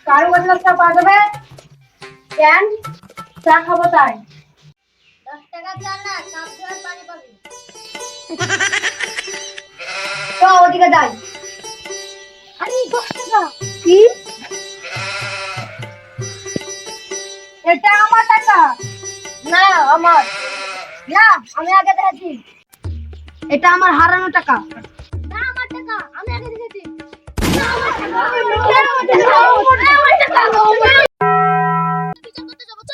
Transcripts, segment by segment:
কারো কাছে চা পাওয়া যাবে? কেন? চা খাবো তাই। 10 টাকা চা না, কাপ ধোয়ার পানি পাবি। তো ওদিকে যাই। আরে 10 টাকা। কি? এটা আমার টাকা। না, আমার। না, আমি আগে দেখেছি। এটা আমার হারানো টাকা। না, আমার টাকা। আমি আগে দেখেছি। বিচার করতে যাবো, চ।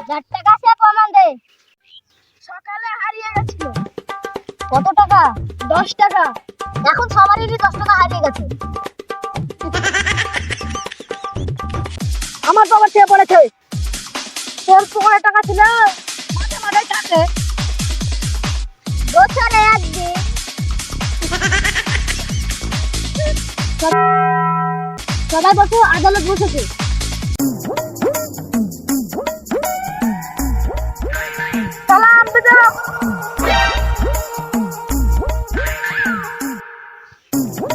যার টাকা সে প্রমাণ দে। সকালে হারিয়ে গেছিল। কত টাকা? 10 টাকা। এখন সবারই 10 টাকা হারিয়ে গেছে। আমার বাবা চেয়ে পড়েছে। তোর পকেটে টাকা ছিল? মাঝে মাঝে থাকে। বছরে একদিন। সবাই বসে, আদালত বসেছে। সালাম বিদাও।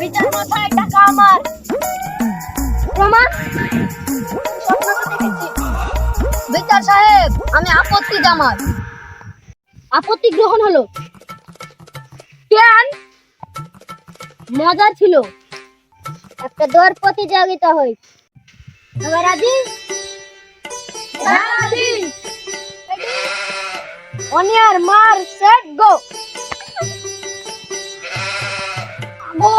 বিচার মাথায় টাকা আমার। প্রমাণ? স্বপ্ন তো দেখেছি। বিচার সাহেব, আমি আপত্তি জানাই। আপত্তি গ্রহণ হলো। কেন? মজা ছিল। একটা দৌড় প্রতিযোগিতা হয়। সবাই রাজি? রাজি। অনিয়ার মার সেট গো। গো।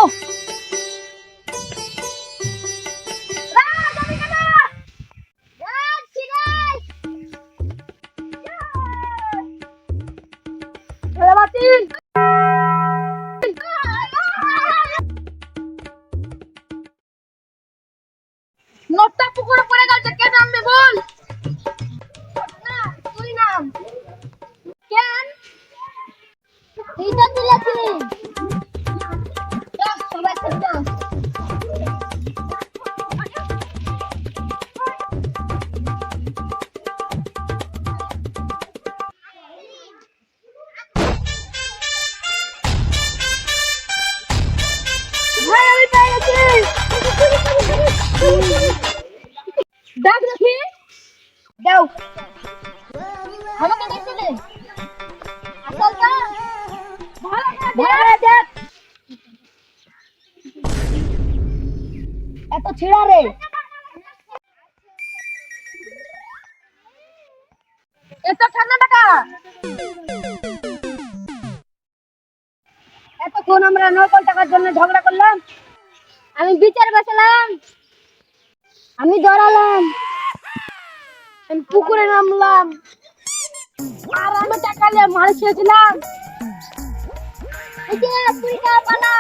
খেলা বাতিল। নোটটা পুকুরে পড়ে গেছে, কে নামবে বল? না, তুই নাম। কেন? তুই তো তুলেছিস। চল, সবাই খেলতে। ভাই আমি পেয়ে গেছি। দেখ দেখি। দাও। আমাকে দেখতে দে। আসলটা ভালো করে দেখ। এত ছিড়া রে। এত ঠান্ডা টাকা। এতক্ষণ আমরা নকল টাকার জন্য ঝগড়া করলাম। আমি বিচার বসালাম। আমি দৌড়ালাম। আমি পুকুরে নামলাম। আর আমি টাকা নিয়ে মার খেয়েছিলাম। এই যে তুই না পালা।